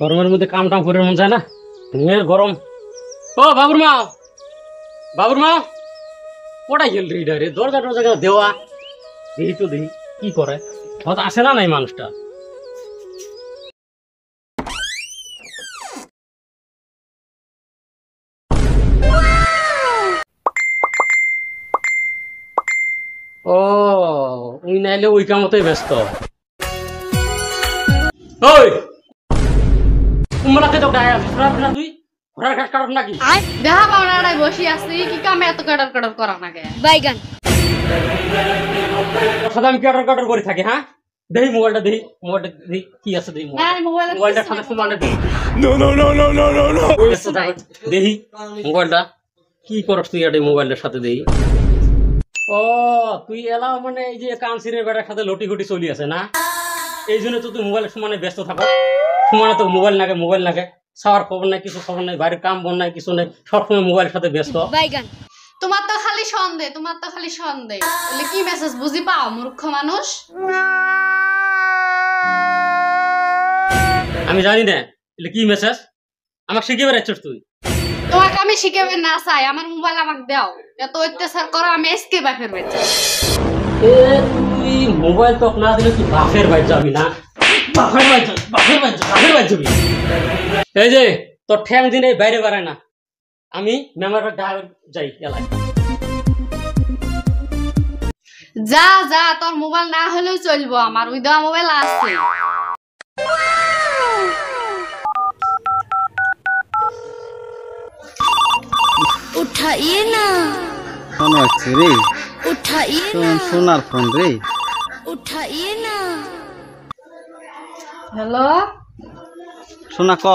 গরমের মধ্যে কাম টাম করে মন যায় না, গরম। ও বাবুর মা ওটাই গেল রে, দরজা টরজা দেওয়া দেখি তো, দেখি কি করে, হয়তো আসে না নাই মানুষটা। ও ওই নাইলে ওই কামতেই ব্যস্ত। ওই তোমরা তো গায়ে তুই ঘোড়ার ঘাস কাটব নাকি? দেখা পাওনাটাই বসে আছি, কি কামে এত কাটার কাটার করা নাকি? বাইগান সাদা আমি কাটার কাটার করে থাকি। হ্যাঁ দেখি মোবাইলটা, দেখি কি আছে, দেখি মোবাইলটা সাথে সমানে দেখি। দেখি মোবাইলটা কি করছ তুই, এটা মোবাইলের সাথে দেখি। ও তুই এলাও মানে এই যে কানসিরের বেটার সাথে লটি ঘটি চলি আছে না, এই জন্য তো তুই মোবাইলের সমানে ব্যস্ত থাকো। সমানে তো মোবাইল নাগে সাওয়ার খবর নাই, কিছু খবর নাই, বাইরের কাম বন নাই, কিছু নাই, সবসময় মোবাইলের সাথে ব্যস্ত। তোমার তো খালি সন্দেহ, তাহলে কি মেসেজ বুঝি পাও মূর্খ মানুষ? আমি জানি না এলে কি মেসেজ, আমাকে শিখে বেড়াচ্ছিস তুই। তোমাকে আমি শিখাবে না চাই, আমার মোবাইল আমাকে দাও। এত অত্যাচার করো, আমি এসকে বাপের বাড়ি যাই। তুই মোবাইল তো না দিলে তুই বাপের বাড়ি যাবি না? বাপের বাড়ি যাবি? এই যে তোর ঠ্যাং দিনে বাইরে বেড়ায় না, আমি মেমার যাই এলাকায়। যা তোর মোবাইল না হলেও চলবো, আমার ওই দেওয়া মোবাইল আছে। उठाइए ना, फोन আছে রে, उठाइए ना, সোনার ফোন রে, उठाइए ना। হ্যালো সোনা ক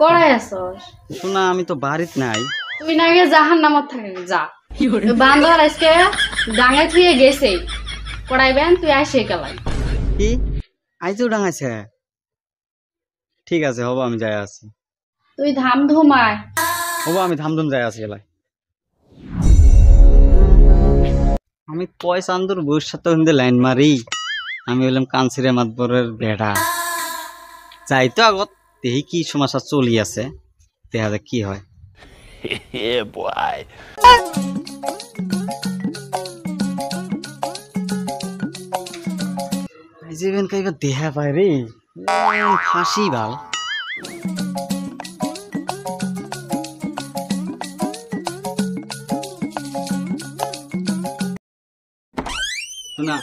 করে আছস? সোনা আমি তো বাড়িতে নাই। তুই না গিয়ে জাহান্নামত থাকে যা। বান্দর আজকে ডাঙায় থুয়ে গেছে, পড়াইবেন তুই আইসে গেলাই। কি আইজও ডাঙাইছে? ঠিক আছে হবো, আমি যাই আছি। তুই ধাম ধুমায় হবো, আমি ধামধুম যাই আছি এলাই। আমি পয়সা আন্দর বউর সাথে হিন্দে লাইন মারি, আমি হইলাম কানসিরে মাতবরের বেড়া। যাই তো আগত দেখি কি সমস্যা চলি আছে, দেখা যাক কি হয়। জীবন কাইবা দেহা পায় রে, ফাঁসি ভাল। শোনা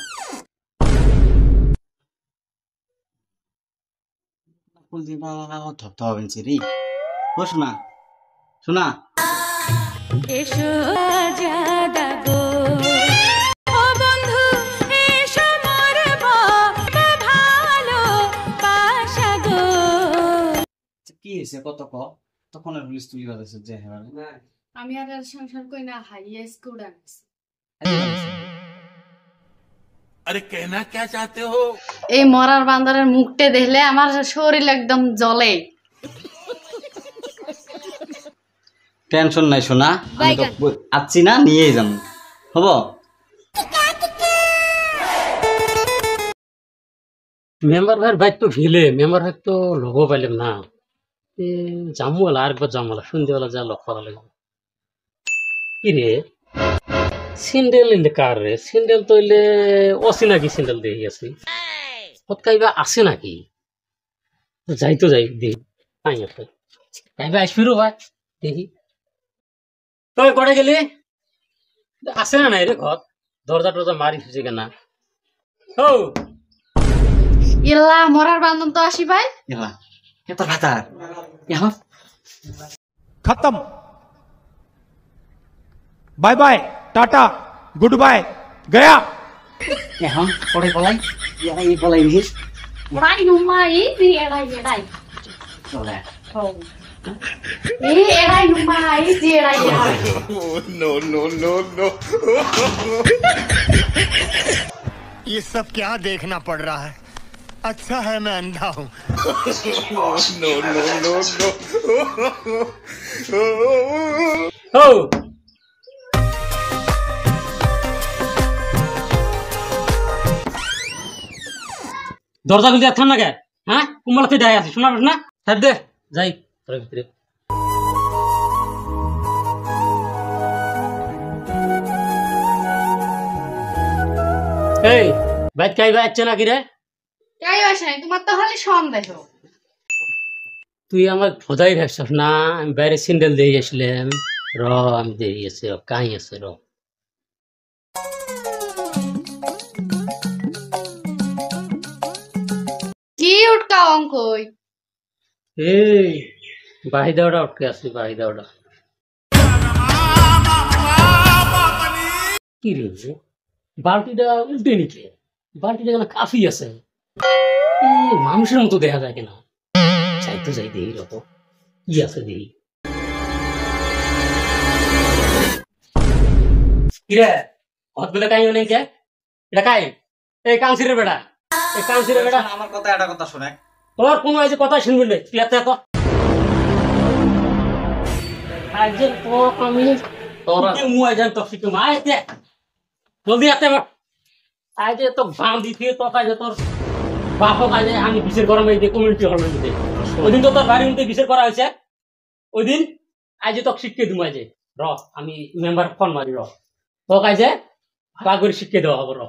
ধরতে হবে রে। ও শোনা শোনা, এসো আজাদা গো, ও বন্ধু এসো মরব ভালো বাসা গো। কি হয়েছে কত ক? তখন আর পুলিশ তুলি বাজাইছে যে হেবার আমি আর সংসার কই না, হাইয়া স্টুডেন্টস। अरे कहना क्या चाहते हो? এই মরার বান্দরের মুখটা দেখলে আমার শরীর একদম জ্বলে। টেনশন নাই শোনা, আমি তো আছি না, নিয়েই যাম। হবো মেম্বার ভাইয়ের বাইক তো ভিলে, মেম্বার ভাই তো লোগো পাইলাম না। জামুয়ালা আরেকবার জামুয়ালা সন্ধ্যেবেলা যা লক্ষ্য করা লাগবে। কি রে সিন্ডেল ইলে কার রে? সিন্ডেল তো ইলে অচিনাকি সিন্ডেল দেখি আছি, কাইবা আছে নাকি? যাই তো যাই দেখি, আই আছে কাইবা আসবিরো ভাই দেখি। তুই কড়ে গেলি, আছে না নাই রে ঘর? দরজা টরজা মারি খুঁজে কেনা। ও ইল্লা মরার বান্দর তো আসি ভাই। ইলা এত ভাতার এখন खत्म, bye bye, tata, goodbye, गया। এখন পড়ে পলাই এই পলাই নিস পড়াই নুমাই দি এড়াই চলে। এই এড়াই নুমাই দি এড়াই। नो नो नो नो ये सब क्या देखना पड़ रहा है? अच्छा है मैं अंधा हूँ। ও দরজা খুলতে যাচ্ছেন না কে? হ্যাঁ কুমলাতে যাই আছি শোনা না স্যার দে যাই তোর ভিতরে এই বাইক কাই বাইচ্ছে নাকি রে? তাই আসে নাই, তোমার তো খালি সন্দেহ। তুই আমার খোঁজাই ভাবছিস না? আমি বাইরে সিন্ডেল দিয়ে গেছিলাম। র আমি দিয়ে গেছি র কাই আছে র কি উটকা অঙ্কই? এই বাহিদাওটা উঠকে আসছি বাহিদাওটা কি রে বালতিটা উল্টে নিচে বালতিটা যেন কাফি আছে মানুষের মতো দেখা যায় কিনা চাই তো যাই দেখি রত কি আছে দেখি কিরে হত বলে কাই নেই কে এটা কাই এই কাউন্সিলের বেটা এই কাউন্সিলের বেটা আমার কথা একটা কথা শুনে তোর কোনো আজ কথা শুনবি না তুই এত এত আজ তো আমি তোর মুই জান তো শিখে মাই দে জলদি আতে মা আজ তো বাঁধি দিয়ে তো কাজে তোর বাপ কাজে আমি বিচার করা মাই দে কমিউনিটি হল মধ্যে ওইদিন তো তোর বাড়ির মধ্যে বিচার করা হয়েছে ওইদিন আজ তো শিখকে দিমু আজ র আমি মেম্বার ফোন মারি র তো কাজে ভালো করে শিখকে দেওয়া হবে র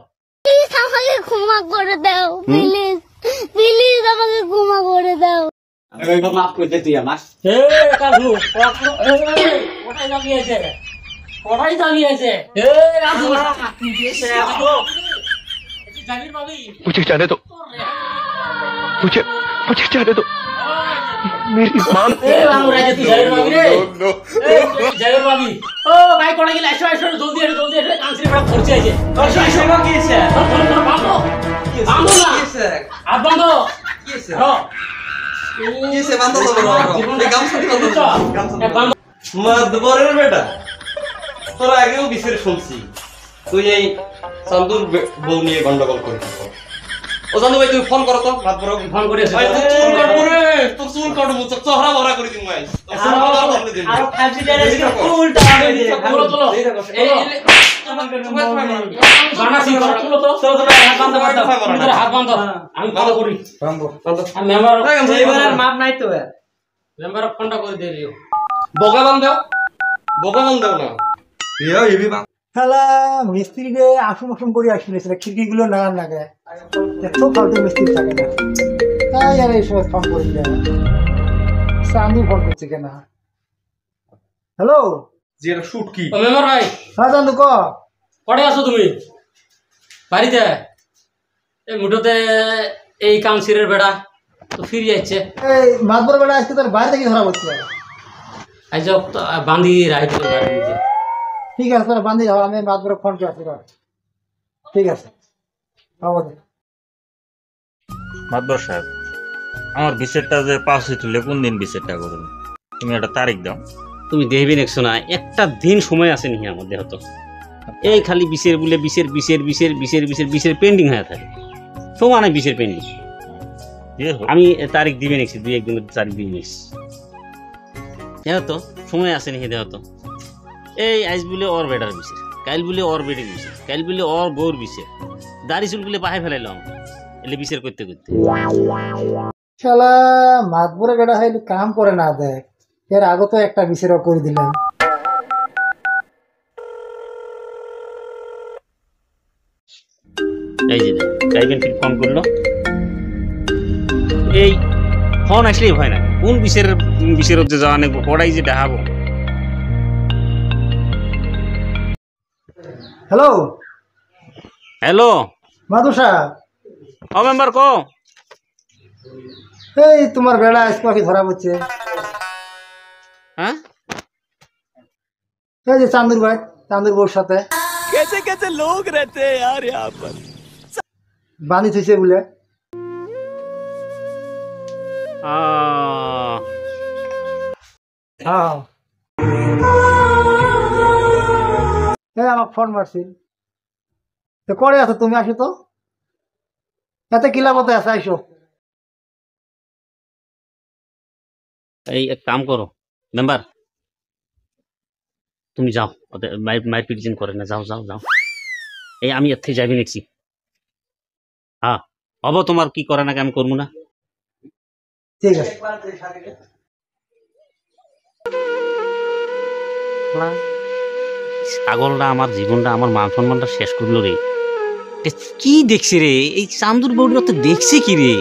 আমাকে ক্ষমা করে দাও প্লিজ প্লিজ আমাকে ক্ষমা করে দাও মাফ করে দে তুই আমার এ কাজু ওটাই দাঁড়িয়েছে ওটাই দাঁড়িয়েছে এ রাজু জামির বাবি मुझे जाने दो मुझे मुझे जाने दो मेरी मां এ বাবু রাজু তুই জামির বাবি রে এ জামির বাবি ও ভাই কোণে গেলে আসো আসো জলদি এসে কাঞ্চি বড় খরচে আছে তোর সেবা কি আছে বাবু বাবু না কি আছে হাত বন্ধ কি আছে র কি আছে বন্ধ করো এই গামছা দি বন্ধ বন্ধ মাদবরের বেটা তোর আগেও বিচার শুনছি তুই এই চান্দুর বউ নিয়ে গন্ডগোল করে থাকো ও চান্দু ভাই তুমি ফোন করো তো মাদবর ফোন করে ভাই তোর চুল কাটবো রে তোর চুল কাটবো তোর চেহারা ভরা করে দিমু ভাই তোর চুল কাটা বদলে দিমু আর ফাজি দেরে উল্টা হবে চলো চলো এই বানাসি চলো তো হাত বন্ধ আমি ফলো করি আমি মেম্বার এইবারের মাপ নাই তো মেম্বার ফোনটা করে দিয়ে দিও বোকা বান দাও না শালা মিস্ত্রি রে আসুম আসুম করে আসলে খিড়কি গুলো না লাগে এত ফালতু মিস্ত্রি থাকে না তাই আর এই সময় ফোন করে দেয় চান্দু ফোন করছে কেন হ্যালো যে এটা শুট কি ও মেম্বার ভাই হ্যাঁ চান্দু ক পড়ে আছো তুমি বাড়িতে এই মুঠোতে এই কাউন্সিলের বেড়া তো ফিরে যাচ্ছে এই মাতবর বেড়া আজকে তোর বাইরে থেকে ধরা পড়ছে আজ বান্ধি রাইতে বাড়ি দিতে ঠিক আছে তোর বান্ধি যাও আমি মাতবর ফোন করে আসছি ঠিক আছে আমাদের মাদবর সাহেব আমার বিচারটা যে পাস হইছিল কোন দিন বিচারটা করুন তুমি একটা তারিখ দাও তুমি দেখবি দেখছো না একটা দিন সময় আছে নি আমার দেহ তো এই খালি বিশের বলে বিশের পেন্ডিং হয়ে থাকে সমানে বিশের পেন্ডিং আমি তারিখ দিবে নেছি দুই একদিনের তারিখ দিবে নেছি দেহ তো সময় আছে নি দেহ তো এই আজ বলে ওর বেটার বিশের কাইল বলে ওর বেটির বিশের কাইল বলে ওর বউর বিশের দাড়ি চুল বলে বাহাই ফেলাইলাম এলে বিচার করতে করতে শালা মাতবরে বেড়া হইলে কাম করে না দেখ এর আগে তো একটা বিচার করে দিলাম এই যে গাইবেন ঠিক ফোন করলো এই ফোন আসলেই ভয় না কোন বিষের যে যাওয়া নেব পড়াই যে দেখাবো হ্যালো হ্যালো মাধু সাহেব ও মেম্বার কো এই তোমার বেড়া আজকে পাখি ধরা পড়ছে হ্যাঁ এই যে চান্দুর ভাই চান্দুর বউর সাথে कैसे कैसे लोग रहते हैं यार यहाँ पर বাঁধি থইছে বলে হ্যাঁ এই আমাকে ফোন মারছি তো করে আছো তুমি আসো তো এতে কিলামতে আছে আইসো। এই এক কাম করো মেম্বার, তুমি যাও, ওদের মায়ের পিট যেন করে না, যাও যাও যাও। এই আমি এর থেকে যাবি দেখছি। হ্যাঁ হব, তোমার কি করে নাকি আমি করবো না। ঠিক আছে। ছাগলটা আমার জীবনটা, আমার মান সম্মানটা শেষ করলো রে। কি দেখছে রে এই চান্দুর বউটা, তো দেখছে কি রে?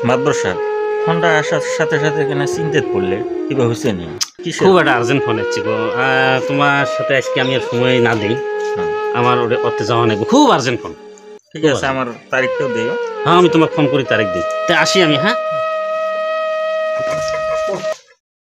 মাতবর সাহেব, ফোনটা আসার সাথে সাথে কেন চিন্তিত পড়লে, কিবা হয়েছে নি? খুব একটা আর্জেন্ট ফোন এসছে গো। তোমার সাথে আজকে আমি আর সময় না দিই, আমার ওতে যাওয়া নেই, খুব আর্জেন্ট ফোন। ঠিক আছে, আমার তারিখটাও দিও। হ্যাঁ আমি তোমাকে ফোন করি, তারিখ দিই। তা আসি আমি। হ্যাঁ